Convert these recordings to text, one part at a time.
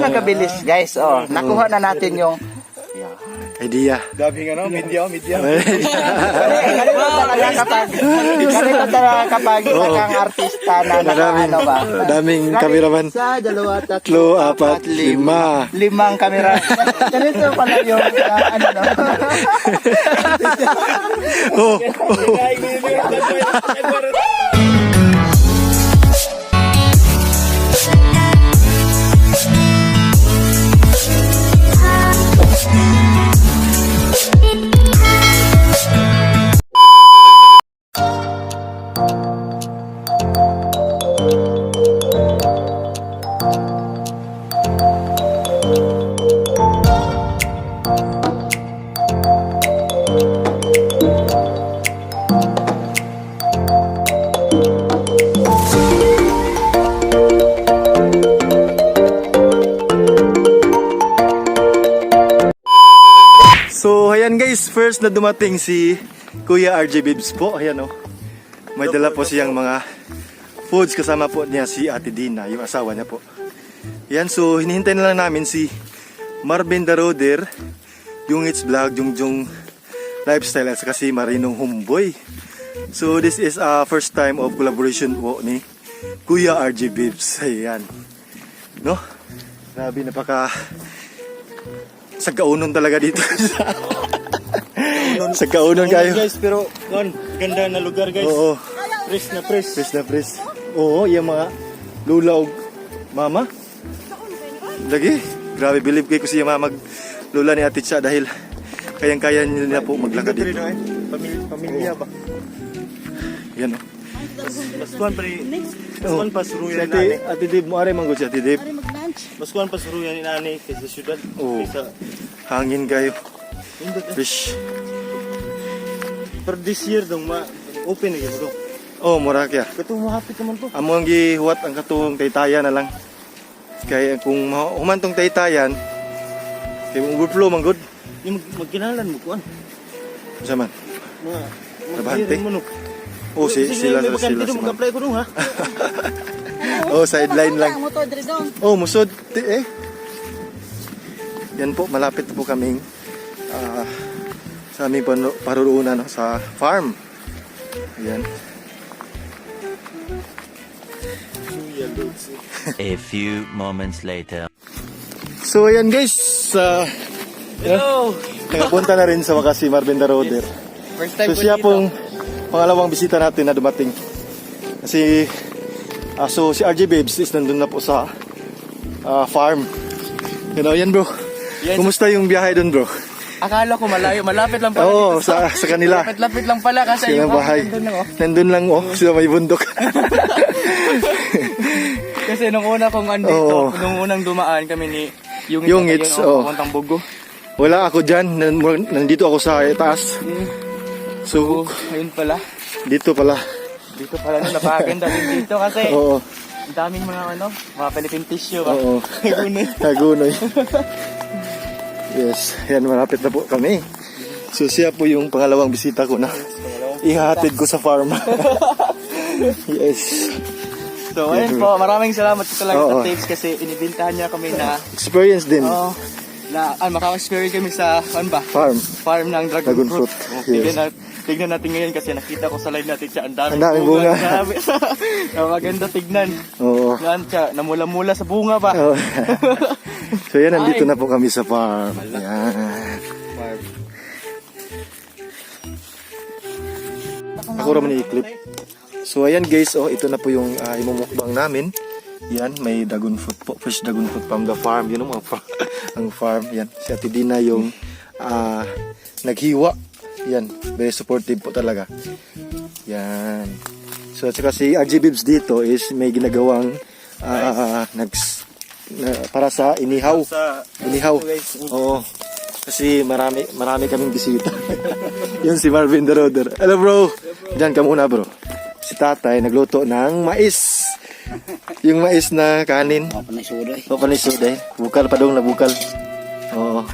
nagkabilis guys. Oh, nakuha na natin yung idea. Daming media. Ganito talaga kapag isang artista na ano ba? Daming cameraman. Isa, dalawa, 3, 4, 5. 5 kamera. Ganito pala yung ano no. Oh. So, ayan guys, first na dumating si Kuya RJ Bibs po. Ayan o. May dala po siyang mga foods, kasama po niya si Ate Dina, yung asawa niya po. Ayan, so hinihintay na lang namin si Marvin Daroder, yung It's Vlog, yung Lifestyle, at saka si Marinong Homeboy. So, this is a first time of collaboration po ni Kuya RJ Bibs. Ayan. No? Grabe, napaka... Sagkaunon talaga dito. Sagkaunon kayo. Guys, pero ganda na lugar guys. Oo. Fresh na fresh. Fresh na fresh. Oo, yung mga lula o mama. Lagi. Grabe, believe kayo ko siya mag-lula ni Ate Cha dahil kayang-kaya nila po maglakad dito. Pamilya ba? Yan o. Baskuan pa rin. Baskuan pa suruyan Si Ate Dib, mo aray manggod si Ate Dib. Baskuan pa suruyan ni Nani kaysa syudad. Oo. Hangin kayo. Fish. For this year dong open again bro. Oh, mura kaya. Katong mahapit naman to. Amo ang gihuwat ang katong taytayan na lang. Kaya kung humantong taytayan, kaya overflow manggod. Yung magkinalan mo kuan. Sa man. Trabahante? Mo. Oh, sila. Mag-apply ko dong ha. Oh, sideline lang. Moto diri dong. Oh, musod. Yan po, malapit na po kaming sa aming paruruunan no, sa farm. Ayan. A few moments later. So, ayan guys. Hello. Nakapunta na rin sa wakas si Marvin Daroder. First time So, siya pong pangalawang bisita natin na dumating. Kasi, so si RJ Babes is nandun na po sa farm. You know, yan bro. Yes. Kumusta yung biyahe dun bro? Akala ko malayo, malapit lang pala. Oo, sa kanila. Lapit lang pala kasi Sila yung bahay. nandun lang oh. Nandun lang sila may bundok. Kasi nung una kong andito, nung unang dumaan kami ni Yung It's, papuntang Bugo. Wala ako dyan, nandito ako sa taas. So, Ayun pala. dito pala. Dito pala na napakaganda din dito kasi Oo, ang daming mga Philippine tissue. oo. Nagunoy. Yes, yan, malapit na po kami. So, siya po yung pangalawang bisita ko na ihahatid ko sa farm. Yes. So, ayun po, maraming salamat po talaga Oo. sa tips kasi inibintahan niya kami na Experience din. maka-experience kami sa farm ng dragon fruit. Yes. Tignan natin ngayon kasi nakita ko sa live natin siya, ang Ang daming bunga. Grabe. Maganda tignan. Oo. Yan siya, namula-mula sa bunga ba? Oo. So, yan, nandito na po kami sa farm. Yan. Ako raman i-clip. So, ayan guys, ito na po yung imumukbang namin. Yan, may dragon fruit po, fresh dragon fruit from the farm. Yun ang ang farm. Yan, si Ate Dina yung naghiwa. Yan, very supportive po talaga. Yan. So, at saka si RJ Bibs dito is may ginagawang para sa inihaw. Inihaw. Oo. Kasi marami kaming bisita. Yun si Marvin Daroder. Hello bro. Diyan ka muna bro. Si tatay nagluto ng mais. Yung mais na kanin. Panay suday. Bukal pa dong na bukal. Oo.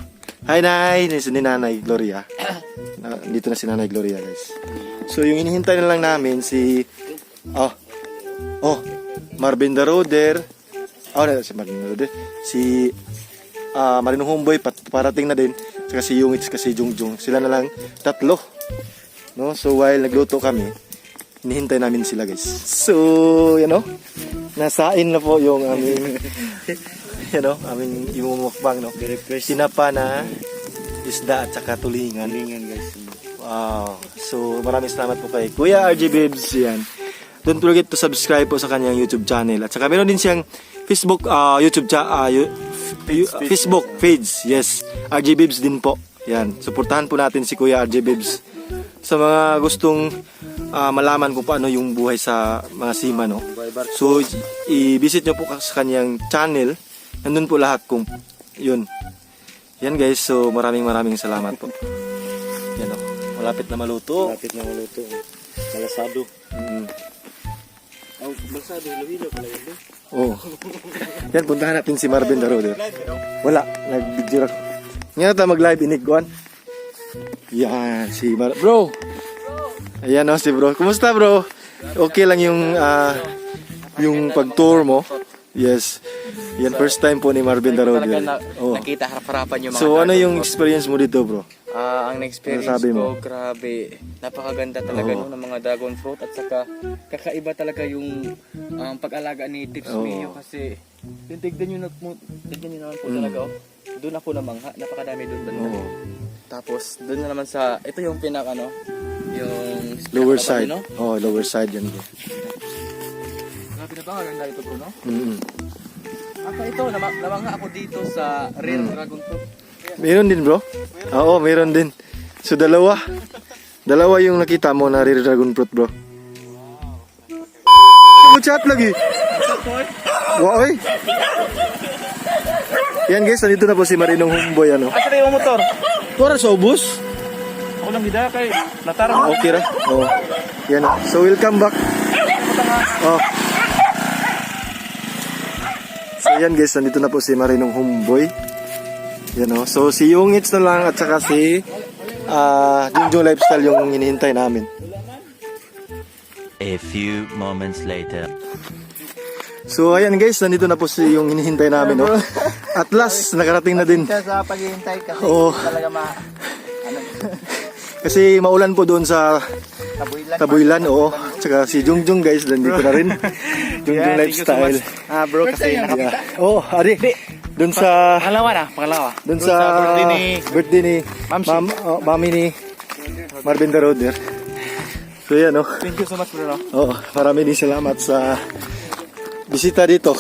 Hi Nay. Ni Nanay Gloria. Dito na si Nanay Gloria guys. So yung hinihintay na lang namin si Marvin Daroder, Si Marinong Roder. Si Marinong Homeboy parating na din. Saka si Yungits kasi Jungjung. Sila na lang tatlo. No? So while nagluto kami, hinihintay namin sila guys. So, nasain na po yung aming aming imumukbang, no? Sinapa na isda at saka tulingan. Guys. Wow. So, maraming salamat po kay Kuya RJ Bibs. Yan. Don't forget to subscribe po sa kanyang YouTube channel. At saka meron din siyang Facebook, Facebook page. Yes. RJ Bibs din po. Yan. Suportahan po natin si Kuya RJ Bibs. Sa mga gustong malaman kung paano yung buhay sa mga seaman, no? So, i-visit nyo po sa kanyang channel. Nandun po lahat kung yun. Yan guys. So, maraming salamat po. Yan o. Malapit na maluto. Malasado. Malasado, Lawilo pala yun. Oo. Yan, puntahan natin si Marvin Daroder. Wala, nag-video ako. Ngayon tayo mag-live inigwan. Yan, si Bro! Ayan o, si bro. Kumusta bro? Okay lang yung pag-tour mo? Yes. Yan, first time po ni Marvin Daroder. Nakita harap-harapan yung mga So, ano yung experience mo dito bro? Ang na-experience ko, grabe, napakaganda talaga ng mga dragon fruit at saka kakaiba talaga yung pag-alaga ni Tips Mio kasi yung tignan nyo naman po talaga doon ako namangha, napakadami doon banda. Tapos doon na naman sa, ito yung yung lower side. Lower side yan bro. Grabe na ba, ganda ito bro, no? Ako ito, namangha ako dito sa rare dragon fruit. Meron din bro? Oo, meron din. So dalawa yung nakita mo na rare dragon fruit bro. Chat lagi. Wow. Yan guys, nandito na po si Marinong Homeboy Asa yung motor? Para sa ubos? Ako lang gida kay natarang. Okay ra. Yan. So welcome back. So yan guys, nandito na po si Marinong Homeboy. Yan So si Yungits na lang at saka si Jungjung Lifestyle yung hinihintay namin. A few moments later. So ayan guys, nandito na po si yung hinihintay namin At last, nakarating na din. Sa paghihintay kasi talaga Kasi maulan po doon sa Tabuilan, Tsaka si Jungjung guys, nandito na rin. Jungjung Lifestyle. Bro, kasi nakapita. Ari. Doon sa Pangalawa. Doon sa birthday ni Mami ni Marvin Daroder. So yan Thank you so much bro. Maraming salamat sa bisita dito.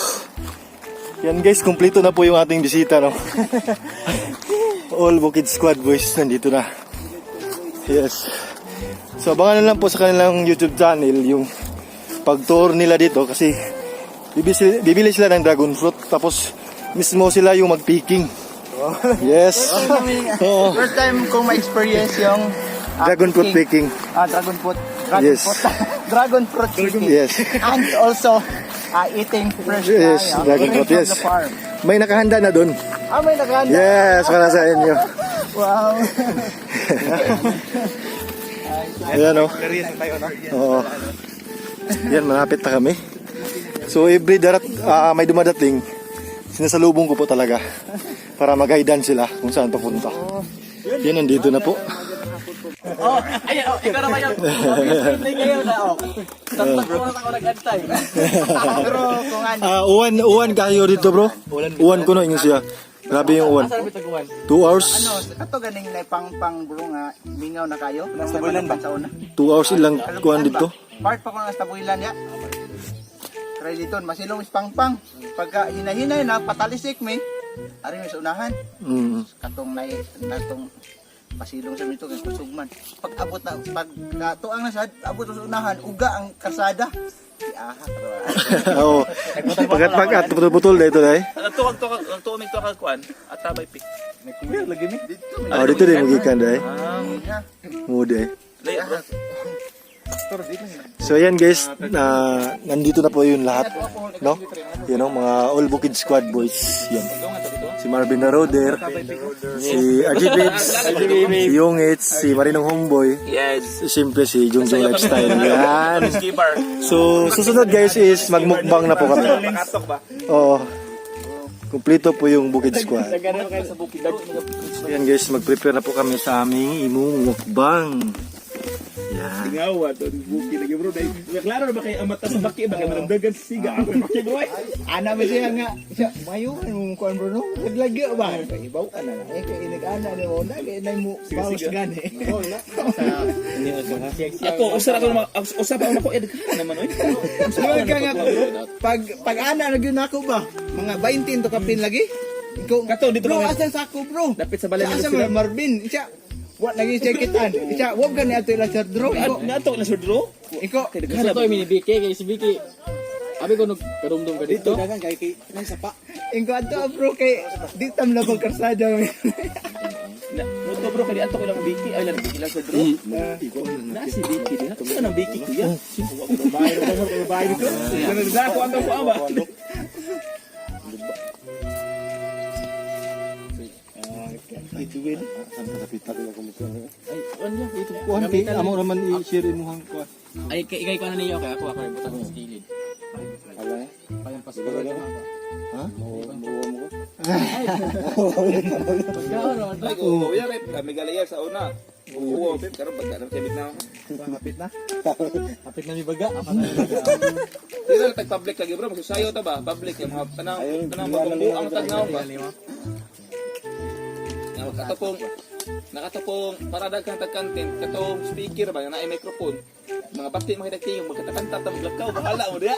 Yan guys, kumpleto na po yung ating bisita All Bukid Squad boys nandito na. Yes. So abangan na lang po sa kanilang YouTube channel yung pag-tour nila dito kasi bibili sila ng dragon fruit tapos mismo sila yung mag-picking. Yes. First time kong ma-experience yung dragon fruit picking. Dragon fruit. Yes. Dragon fruit picking. Yes. And also eating fresh dragon fruit. Yes. From the farm. May nakahanda na doon. May nakahanda. Yes, para sa inyo. Wow. Ayan Yan, malapit na kami. So every may dumadating, sinasalubong ko po talaga para mag-guidean sila kung saan papunta. Yan, nandito na po. Ikaw na ba yun? Ngayon na ako nag-antay. Pero kung uwan kayo dito bro. Uwan ko na inyo siya. Grabe yung uwan. 2 hours. kato ganing na pang bro nga mingaw na kayo. Nasa bulan ba sa una? 2 hours ilang kuwan dito. Part pa ko ng tabuilan ya. Try dito, masilong is pang. Pagka hinahinay na patalisik mi, ari mi sa unahan. Katong natong pasilong sa mito kay kusugman. Pag abot na tuang na sad, abot sa unahan, uga ang kalsada. Oo. Pagkat putol-putol dito dai. Tuwag kuan at tabay pi. Lagi ni. Dito din magikan dai. Mude. So ayan guys, nandito na po yun lahat, no? Yan mga All Bukid Squad boys. Yan. Si Marvin Daroder, si RJ Bibs, si Yungits, si Marinong Homeboy, siyempre si Jungjung Lifestyle. Yan. So susunod guys is magmukbang na po kami. Oo. Kumpleto po yung Bukid Squad. Nagano kayo sa bukid. Ayan guys, mag-prepare na po kami sa aming imumukbang. Yan. Tingawa to buki lagi bro. Dahil klaro na ba kay amata sa baki ba kay manamdagan sa siga ako baki bro. Ana ba siya nga, siya, mayo, anong kuhan bro, no? Naglagi ba? Ibaw ka na lang. Kaya inag-ana ni mo, nagay mo, bawas gani. Ako usara ko usap ako mako edit naman oy. Suwag ka nga, pag ana, nagyun ako ba? Mga 20 to kapin lagi? Ikaw, Kato, dito bro, ba? asan sa ako bro? Dapit sa balay ni Asa Lucila. mo, Marvin, siya, what lagi siya kitaan? Siya, wag ka niya ito ilang sa draw. Nato na sir bro. Ikaw, Kasi ito yung minibiki, kaya si Vicky. Abi ko nagkarumdum ka dito. ikaw ato bro, kay, di tam na pagkarsada. Moto bro kay ato ko lang biki ay lang biki lang sir bro. Na si biki din. Ato ka nang biki kuya. Bayar ko bayar ko. Kanang ako ang ko aba. Ay, tuwin. Saan ka napita ko ako musuhan? Ay, ano ito? Kuhan kay, amo naman i-share mo hang kuhan. Ay, ikay ko na niyo, kaya ako ay butang sa kilid. Kayang pasko ka na. Ha? Pagkaon naman. Ay ko ya rep kami galaya sa una. Oo, karon pagka nang tibig na. Kapit na mi baga. Dili tag public lagi bro, magsasayo ta ba? Public yung mga tanang pagbuang tagnaw ba? Nakatapong para daghan tag content katong speaker ba na microphone. Mga bati makita yung magkatakanta ta maglakaw bahala mo diya.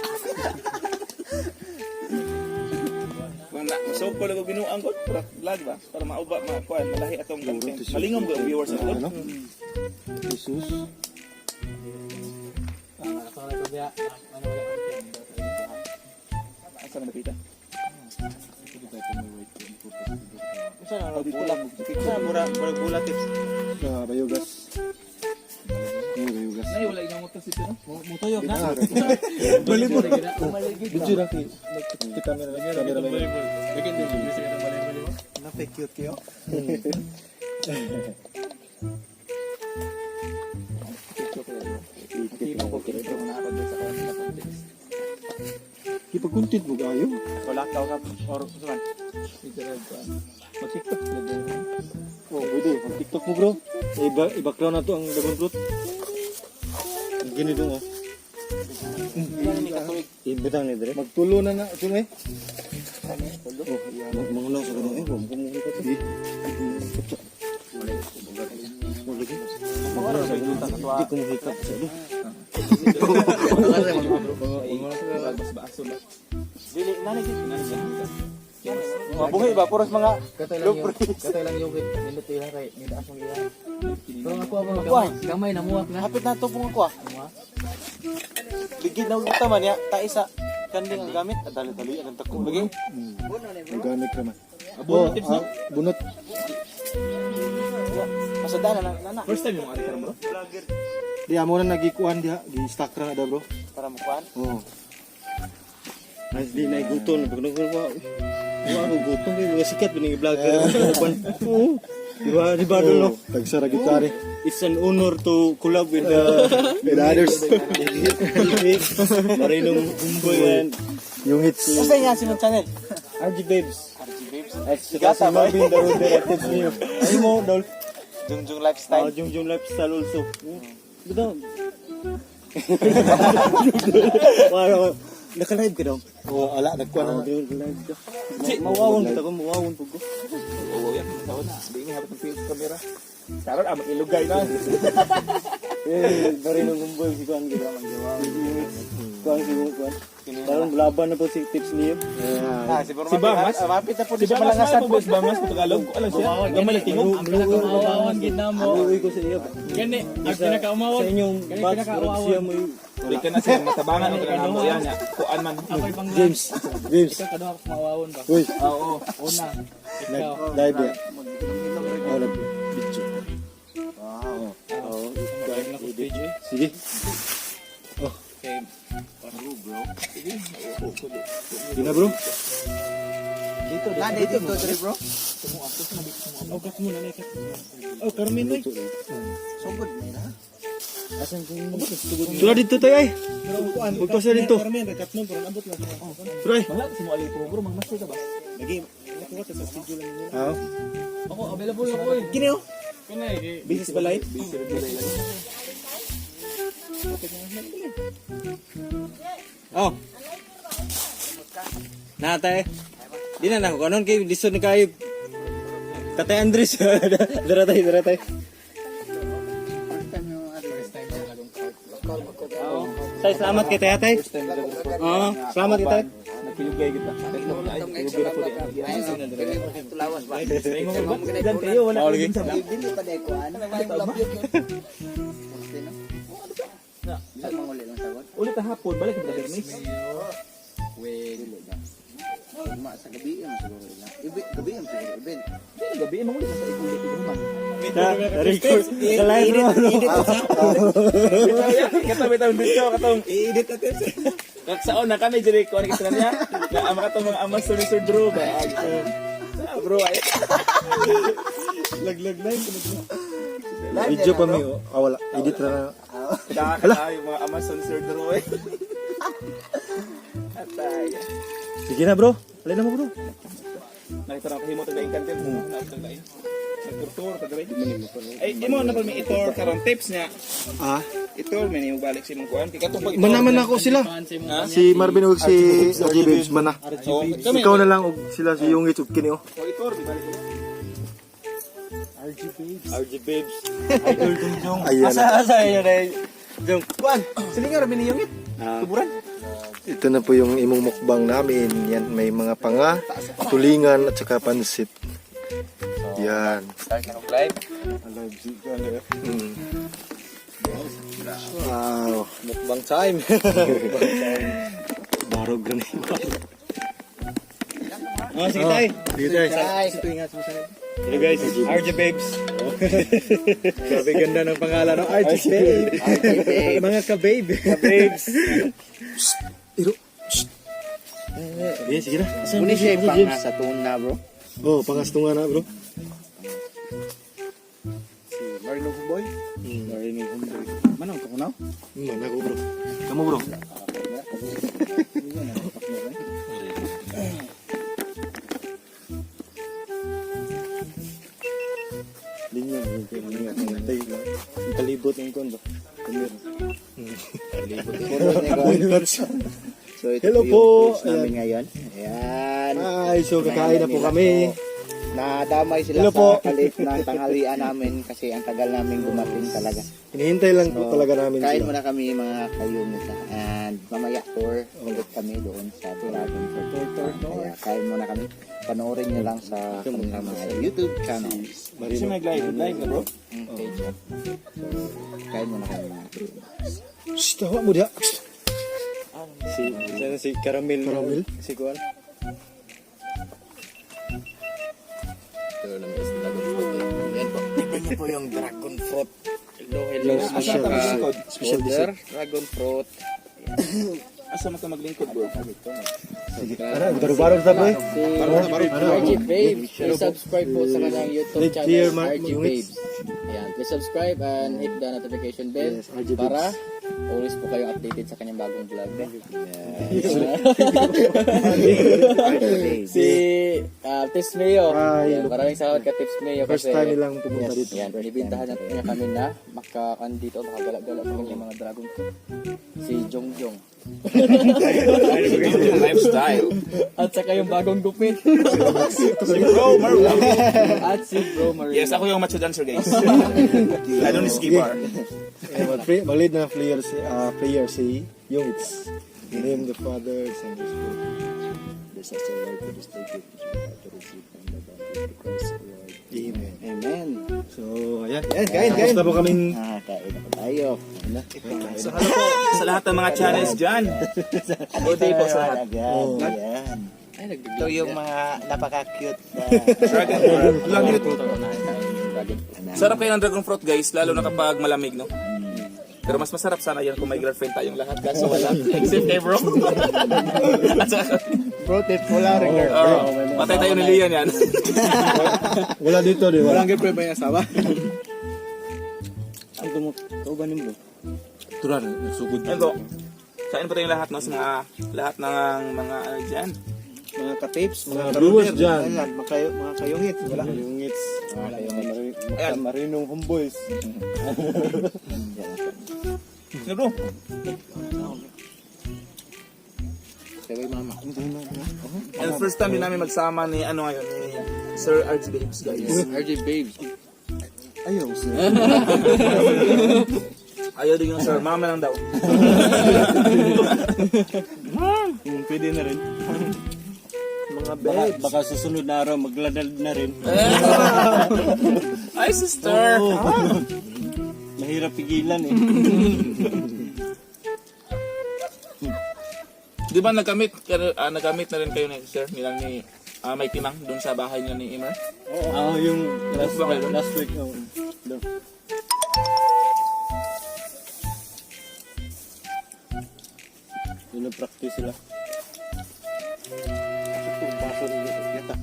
Wala, so ko lang binuang ko para vlog ba para mauba makuan malahi atong content. Malingom ko ang viewers sa Ano? Jesus. Asa man napita? Sa Bayugas. Bayugas. Nay wala inyong motor sito no? Mutuyok na. Balibot. Video lang kay. Kita kamera lang. Bikin din yung bisa ng bali-bali mo. Napek-cute kayo. Ipag-content mo kayo? Wala ka or suman. Mag-tiktok. Oh, pwede. Mag-tiktok mo bro. I-background na to ang dragon fruit. Ang ginito mo. Ibutang ni Dre. Magtulo na na. Ito eh. Oh, mangunaw sa ganun. Kumuhuli ka to. Hindi kumuhikap sa ilo. Dili nani gid. Mabuhay ba? Puros mga Katay lang yung minute ila kay nida asong ila. Pero ako ang gamay na muwak na. hapit na ito pong ako ah. Ligid na ulit man ya. Taisa kanding ang gamit. Dali-dali ang tako lagi. Organic naman. Bunot tips no? Bunot. Masada na nana First time yung ari karon bro. Di amo na nagikuan diha. Gi-stack ra na daw bro. para mukuan. Oo. Ay, di na guton. Pagkano ko ba? Ako guton kay mga sikat bining vlogger. Oo. Di ba dolo? Tagsara gitari. It's an honor to collab with others. Marinong Humboy and yung hits. Sa nga si channel. RG Babes. RG Babes. At saka si Marvin Darul Deratives niyo. Ano mo, Dol? Jungjung lifestyle. Jungjung Lifestyle also. Betul. Wala, naka-live ka daw? Oo, ala, nagkuhan na live ka. Mawawon kita ko, mawawon po ko. Oo, yan. Tawon na. Di ni habit ng film camera. Karon amat ilugay na. Bari nung gumboy, si Kuan kita man gawa. Kuan si Kuan. Parang laban na po si tips niyo. Si Bamas. Mapit na po Si Bamas na po si Bamas sa Tagalog. Alam siya. Gamay lang tingog. Ang pinakaumawawan gid namo. Uwi ko sa iyo. Gani, ang pinakaumawawan. Sa inyong batch, parang siya mo yung... Di ka na siya matabangan ng kanamo yan. Kuan man. Ako'y pang James. James. Ikaw kaduha ko mawawon ba? Uy, Oo, una. Ikaw. nag-live ya. Oh, nag-video. Wow. Oo. Sige. Okay. Sige na bro. Na, dito to, Dre, bro. Oh, kat muna na ikat. Oh, Carmen na. So good, na. Tula dito tayo ay. Magpasa dito. Carmen, rekat mo, parang abot lang. Try. Wala, si mo alipo bro, magmaster ka ba? Lagi, nakuha sa schedule lang niya. Ah, Ako, available na ko eh. Kini oh. Kaya eh. Business ba live? Oh. Natay. Di na na kanon kay lisod ni kayo. Tatay Andres. Daratay. Say salamat kay tatay. Oo, salamat kay tatay. Napilugay kita. Napilugay na po di. Tulawas ba? Dan kayo wala Oh, ko lagi. sa Dili pa dai ko ano. Sa manguli lang sagot. ulit na hapon balik ka brother Mix. Ma sa gabi mo siguro na. Gabi mo siguro ibin. Gabi mo ulit sa ikulit man. record sa live bro. Katong dito katong i-edit natin. Kaksaon na kami diri ko ni kita niya. Na ama katong mga amas ni Sir Drew ba. Bro ay. Laglag na Video pa mi. Ah, wala. Edit na. Hala, yung mga amas ni Sir Drew eh. Atay. Sige na bro. Alay na mo bro. Nakita na kahimo tagaing content mo. Nagtagain. Nagturtur tagay. Ay, imo na pa mi itor karon tips niya. Ah, Itor may balik si mong kuan. Katong pag manaman ako sila. Si Marvin ug si RJ Babes man na. Ikaw na lang ug sila si Yungit ug kini oh. O itor di balik mo. RJ Babes. Idol Jungjong. Ayan. Asa yun ay. Jong. Kuan, silingar mi ni Yungit. Tuburan. Ito na po yung imong mukbang namin. Yan, may mga panga, tulingan at saka pansit. Yan. Start na ng live. Mm. Wow. Mukbang time. Barog rin. Oh, sige tay. Dito guys. Hello guys, RJ Babes. Grabe ganda ng pangalan, no? RJ Babes. Mga ka-babe. Ka-babes. Iro. Sige na. Muni siya pang sa tuna bro. Oh, pangastungan na, bro. Marino boy. Marinig ko, bro. Manong ko na? Mana ko, bro. Kamu, bro. Linya, talibot ng kon ba? So ito Hello po yung po. foods namin ngayon. Ayan. Ay, so kakain na po kami. Nadamay sila Hello po. sa kalit ng tanghalian namin kasi ang tagal namin dumating talaga. Hinihintay lang po talaga namin Kain sila. muna kami mga kayumita. And mamaya tour ulit kami doon sa Dragon Fruit. Kaya kain muna kami. Panoorin nyo lang sa kanilang mga YouTube channels. Kasi may live na bro. Page. So, kain muna kami mga kayumita. Shh, tawa mo dia. Si Caramel. Caramel? Si Kuan. Ito po yung dragon fruit. Hello. Special. Special dessert. Dragon fruit. Asa man ka maglingkod bro? Ano, baru-baru sa boy. RG Babes, subscribe po sa kanyang YouTube Click here, channel, RG yung Babes. Ayan, please subscribe and hit the notification bell Yes, RG Babes. para always po kayong updated sa kanyang bagong vlog. Si Tips Mayo. Hi. Ayan, maraming salamat ka Tips Mayo First kasi time nilang pumunta dito. yan, inibitahan natin niya kami na makakandito, makagala-gala sa kanyang mga dragon fruit. Si Jongjong. Lifestyle. At saka yung bagong gupit. Bro, Marlon. At si Bro Marie. Yes, ako yung macho dancer guys. I don't ski bar. Malid na player si Yungits. In the name of the Father, Son, and Spirit. Bless us, O Lord, to this day, gift which we have to receive from the bounty of Christ, O Lord. Amen. Amen. So, ayan. Kain. Basta po kaming Kain na po tayo. So hello po sa lahat ng mga channels dyan. Good day po sa lahat. Agad. Ayan. Ito yung mga napaka-cute na Dragon fruit. Lang yun. Dragon. Sarap kayo ng dragon fruit guys, lalo na kapag malamig, no? Pero mas masarap sana yan kung may girlfriend tayong lahat. Kaso wala. Except kay bro. At saka, bro, tip wala rin. patay tayo ni Lian yan. wala dito, di ba? girlfriend ba yung asawa? Ito ba bro? Turan, sugod. Ito. Kain po tayong lahat, no? Sa mga, lahat ng mga ano dyan. mga ka-tapes, Mga ka- viewers dyan. Ayan, mga kayungit. Wala. Yung ngits. Ayan. Marinong homeboys. Sino bro? Kaya mama. And first time din namin magsama ni ano ngayon ni Sir RG Babes guys. RJ Babes. Ayaw, sir. Ayaw din yung Sir, mama lang daw. Pwede na rin. Mga Baka, babes. baka susunod na araw magladal na rin. Ay sister. Mahirap pigilan eh. Di ba nagkamit na rin kayo ni Sir nilang ni may timang doon sa bahay niya ni Imer? Yung Bakit? last week. Yun practice sila.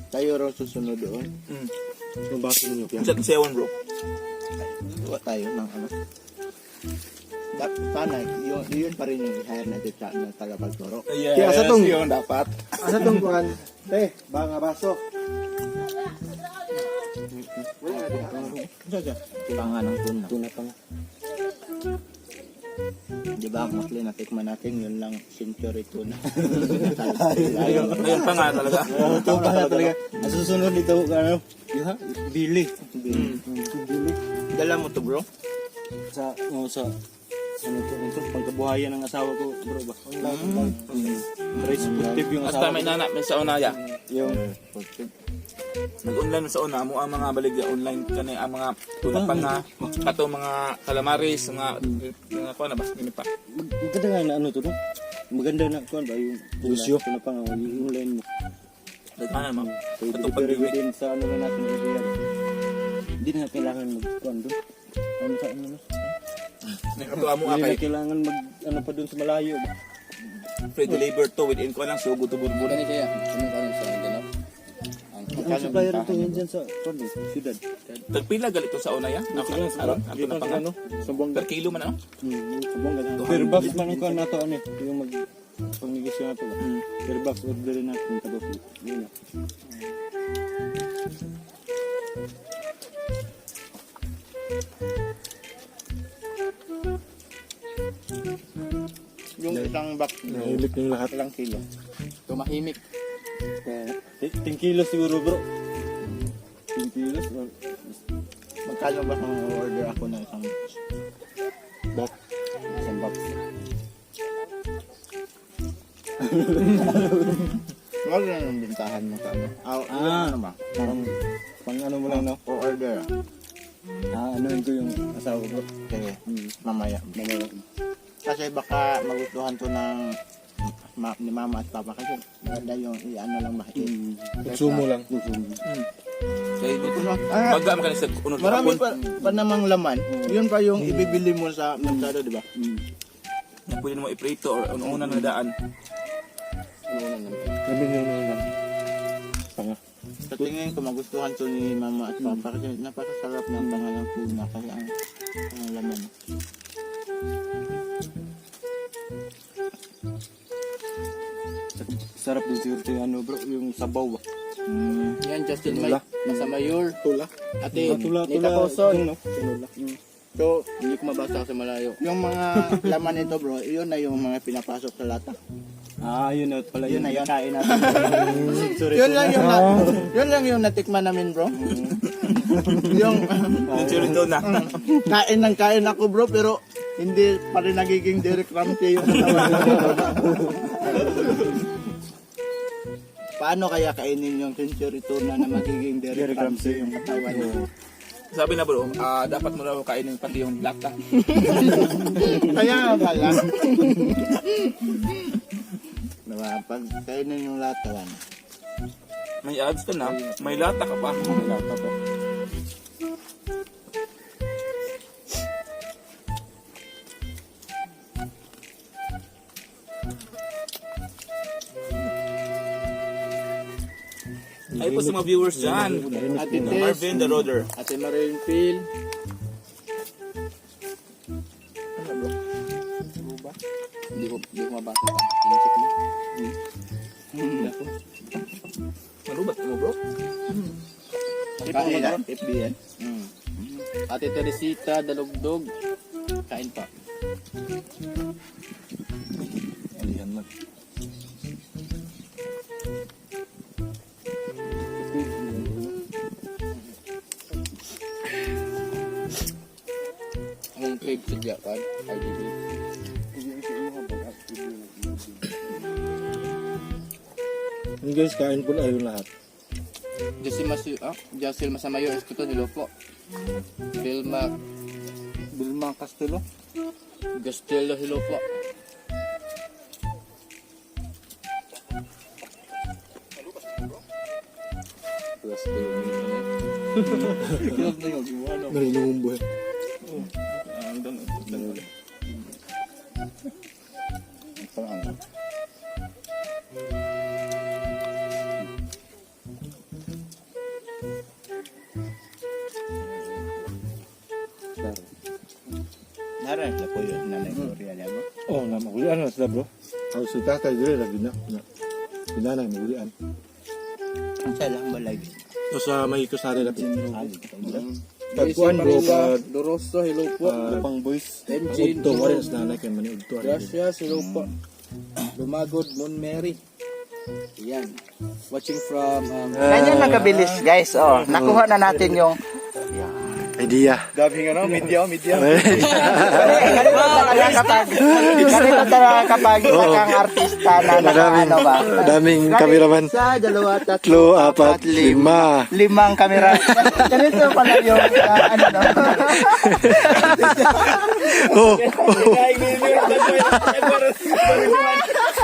Tayo raw susunod doon. Yung baso ninyo. Sa Sewan bro. Gawa tayo ng ano. Sana, yun pa rin yung i-hire natin sa na tagapagturo. Yes, Kaya sa tong- yun dapat. Asa tong kuhan? Banga baso. Panga ng tuna. Tuna pang. Di ba, mostly natikman natin, yun lang century tuna. Ayun pa nga talaga. Ito pa na talaga. Ang susunod dito, ano? Bili. Dala mo to bro? Sa ano to, pagkabuhayan ng asawa ko, bro ba? Very supportive yung Hasta asawa may ko. nanak may sa unaya. Yung, Nag-online sa una mo ang mga baligya online kani ang mga tulad pa nga kato mga calamaris, mga kuha na ba? Gini pa. maganda nga na ano to, no? Maganda na, kuhan ba, yung pusyo. Ano pa nga, yung line mo. Daghanan mo. Pwede Katong pero pag-iwi. within sa ano na natin, hindi na kailangan mag-kuhan doon. Ano sa ano na? Kato amo Hindi kay na kailangan mag, ano pa doon sa malayo ba? free deliver to within ko lang sugo to burbur. Gani kaya, ano ka rin sa Mindanao? Ang supplier ito yun dyan sa, kuhan eh, siyudad. Tagpila galit to sa unaya. Nako aron ato na pa nga. Sumbong Per kilo man ano? Per box man ang kuhan nato ano eh, yung mag pangnegisyo nato ba? Per box orderin natin tapos yun na. Yung isang box, Nahilik yung lahat. ilang kilo. Tumahimik. 10 kilos siguro bro. 10 kilos or Magkano ba kung order ako ng isang box? isang box. Wag na yung bintahan mo sa ano. Ano ba? Pang ano mo lang no? O order. Anuhin ko yung asawa ko bro. Sige, mamaya. Kasi baka magustuhan to ng ni mama at papa kasi maganda yung i-ano lang ba? Konsumo lang. Kay dito no. Ah, Baga man kanisa unod marami hapon. pa namang laman. Yun pa yung ibibili mo sa merkado, di ba? Na pwede mo iprito or una na daan. Kami yung naman. Panga. Sa tingin ko magustuhan to ni mama at papa kasi napakasarap ng bangalang tuna kasi ang laman. Sarap din siguro yung ano bro, yung sabaw ba? Yan, Justin Mike. Nasa Mayor. Tula. Ate, Tula, Nita Coson. no? Tula. So, Hindi ko mabasa kasi malayo. yung mga laman nito bro, yun na yung mga pinapasok sa lata. Yun na pala Yun na yun. Kain natin. Sorry, yun lang yung yun lang yung natikman namin bro. yung Churito na. kain ng kain ako bro pero hindi pa rin nagiging Derek Ramsey yung katawan. Paano kaya kainin yung century tuna na magiging Derek Ramsey yung katawan niya? Sabi na bro, dapat mo raw kainin pati yung lata. Kaya nga pala. Diba? Pag kainin yung latawan. May ads ka na, may lata ka pa. May lata pa. Ay po sa mga viewers dyan. Ate Tess, Marvin the Roader. Ate Marilyn Phil. Hindi ko mabasa pa. Inisip mo. Kain. FBN. Ate Teresita, dalugdog. Kain pa. Ayan man. Ang crave sa Japan. RGB. Yung guys, kain po na yung lahat. Jocelyn Masamayo, Escuto, hello po. Vilma Castelo. Gastelio, hello po. Galing yung buhay. Naran na po yun, nanay Gloria niya bro. Oh, na magulian na sila bro. Ako si tatay dire lagi na. Pinanay magulian. Ang salang balay. So sa may kusari na pin. Daisy Pagkuhan bro, Marila, pag Doroso, hello po. pang boys. MJ, Udto, warin sa nanay kay mani udto. Gracias, hello po. Lumagod, Mon Mary. Yan. Watching from Ganyan lang kabilis guys. Oh, nakuha na natin yung Idea. ganito talaga kapag isang artista na Madaming, ano ba? madaming kameraman. Isa, dalawa, Tatlo, apat, lima. Limang kamera. Ganito pala yung ano no. Oh,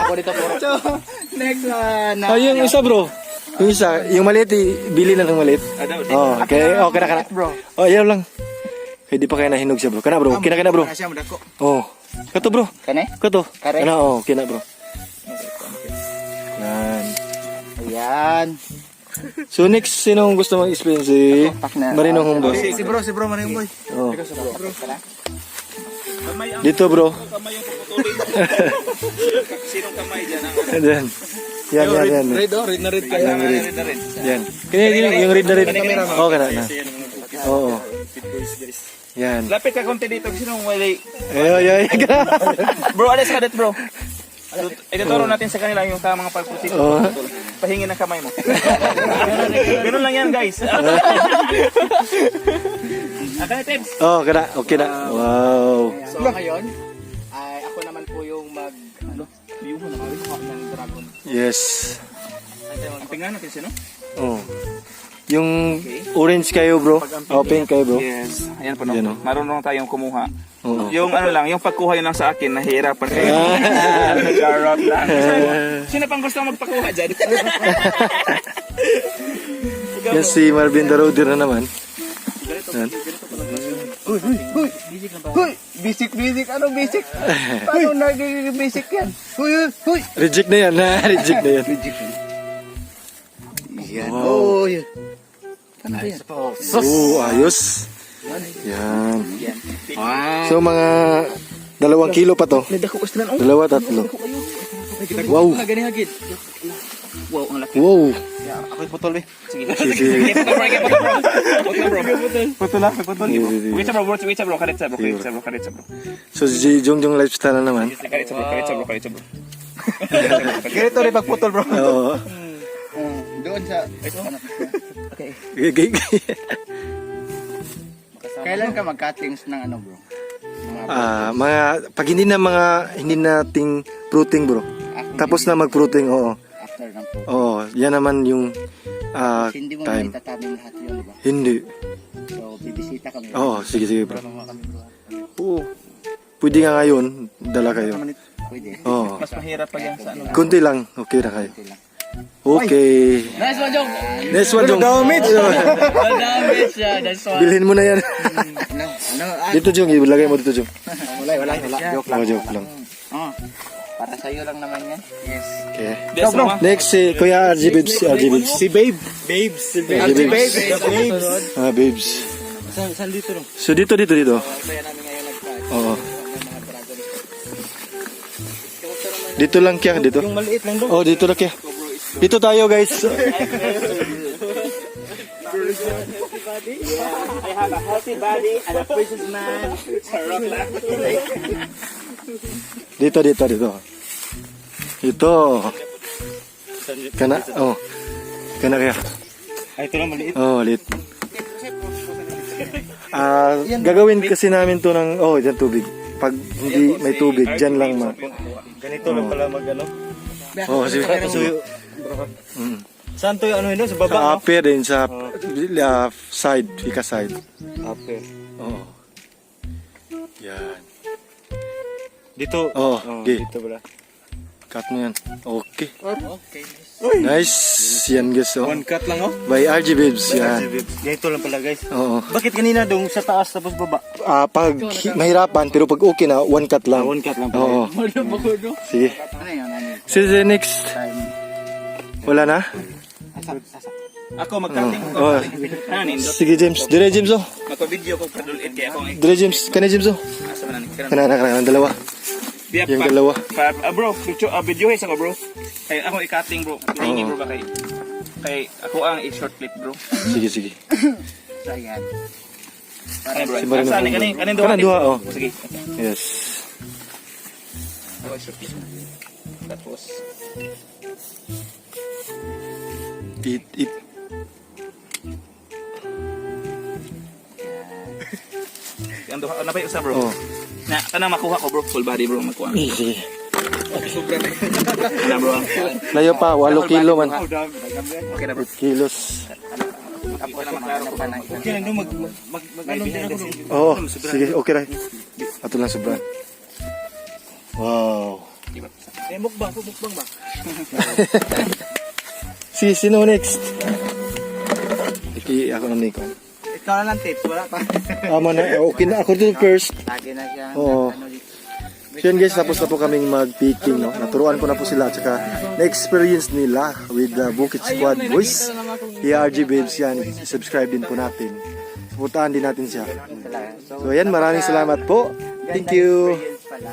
ako dito po. So, next na yung isa bro. Yung isa, yung maliit, bili na ng maliit. Oh, okay, okay na. bro. Oh, yan lang. Kaya di pa kaya nahinog siya bro. Kana bro, kina bro. Siya mo dako. Oh, kato bro. Kane? Kato. Kare? Kana, oh, kina bro. Yan. Ayan. So next, sinong gusto mag-explain si Marino Humbo? Si bro Manong boy. Oh. Dito bro. Sinong kamay dyan? Yan. Yan. Red na red kaya. Yan. Kaya yung read na read. Oh, kana na. Oo. Yan. Lapit ka konti dito. Sinong wali? Ay. Bro, alis ka dito bro. So, ituturo natin sa kanila yung tamang pagproseso. Oh. Pahingin ng kamay mo. Ganun lang yan guys. Akan na tips. Oh, kana. Okay na. Wow. So ngayon, ay ako naman po yung ng dragon. Yes. Tingnan natin siya no? Oh. Yung orange kayo bro. Oh, pink kayo bro. Yes. Ayan po no. Yan, oh. Marunong tayong kumuha. Oo. Yung ano lang, yung pagkuha yun lang sa akin, nahihirapan kayo. Charot lang. Sino pang gusto magpakuha dyan? Yan si Marvin the Roader na naman. Yan. Hoy, basic. Ano basic? Paano naging basic yan? Hoy. Reject na yan. Reject na yan. Yan. Wow. Oh, yan. Ano ba yan? Oh, ayos. Yan. So mga 2 kilo pa to. 2, 3. Wow. Hagid. Wow, ang laki. Wow. Ako'y putol eh. Sige. Putol lang. Wait sa bro, kalit sa bro. So si Jongjong lifestyle na naman. Kalit sa bro. Ganito rin pagputol bro. Oo. Doon sa... Ano? Okay. Kailan ka mag-cuttings ng ano bro? Mga pag hindi nating fruiting bro. Tapos na mag-fruiting, oo. After ng po. Oo, yan naman yung Hindi mo time. may tatabing lahat yun, di ba? Hindi. So, bibisita kami. Oo, sige bro. Mga kami bro. Oo. Pwede nga ngayon, dala kayo. Pwede. Oo. Mas mahirap pa yan sa ano. Kunti lang, okay na kayo. Pwede lang. Okay. Nice one, Jong. Next one, Jong. Damage siya. That's why. Bilhin mo na yan. Ano? Dito, Jong. Ilagay mo dito, Jong. Wala. Joke lang. Joke lang. Oh, para sa'yo lang naman yan. Yes. Okay. Yes, bro. Next, si Kuya RG Babes. Si Babe. Babes. RG Babes. Babes. Saan dito no? So, dito. Kaya namin ngayon nag-try. Oo. Dito lang kya, dito. Yung maliit lang doon. Oh, dito lang kya. Dito tayo, guys. I have a healthy body and a precious man. Charot lang. Dito. Ito. Kana, oh. Kana kaya. Ay, ito lang maliit. Oh, lit. Gagawin kasi namin to ng, dyan tubig. Pag hindi may tubig, dyan lang Ganito lang pala mag-ano. sige. Saan to yung ano yun? Sa baba, Sa no? upper din, sa side, fika side. Upper. Oo. Yan. Dito. Oo, okay. Dito pala. Cut mo yan. Okay. Nice. Yan guys, oh. One cut lang, oh. By RG Bibs, yan. Ganito lang pala, guys. Oo. Bakit kanina dong sa taas tapos baba? Pag mahirapan, pero pag okay na, one cut lang. One cut lang pala. Oo. Sige. Ano yun? Sige, next. Wala na? Ako mag-cutting. Oh. Sige, James. Dire, James, oh. Magpa-video ko padulit kaya ako. Dire, James. Kana, James, oh. Asa man ni? Kana, dalawa. Yung dalawa. Bro, video sa ko, bro. Kay ako i-cutting, bro. Hingi, bro, ba kay ako ang i-short clip, bro. Sige. Ayan. Ano, bro? Si Marino Saan po. kanin Kanan duha, oh. Sige. Yes. Ako i-short clip. Tapos It. ang duha na pa yung isa, bro. Oh. Na tanang makuha ko, bro. Full body, bro, makuha. Sige. Sobra na. Ano, bro? Layo pa, 8 kilo man. Okay na, bro. 8 kilos. Tapos na maklaro ko. Okay lang, mag-ano din ako. Oo, sige, okay rin. Ato lang sobra. Wow. Mukbang ba? Si sino next? Ako na Nikon. Ikaw na lang tips, wala pa. Okay na, ako dito first. Lagi na siya. Oo. So yun guys, tapos na po kaming mag-picking, no? Naturuan ko na po sila, tsaka na-experience nila with the Bukid Squad Boys. RG Babes yan, subscribe din po natin. Suportahan din natin siya. So yan, maraming salamat po. Thank you. Experience pala.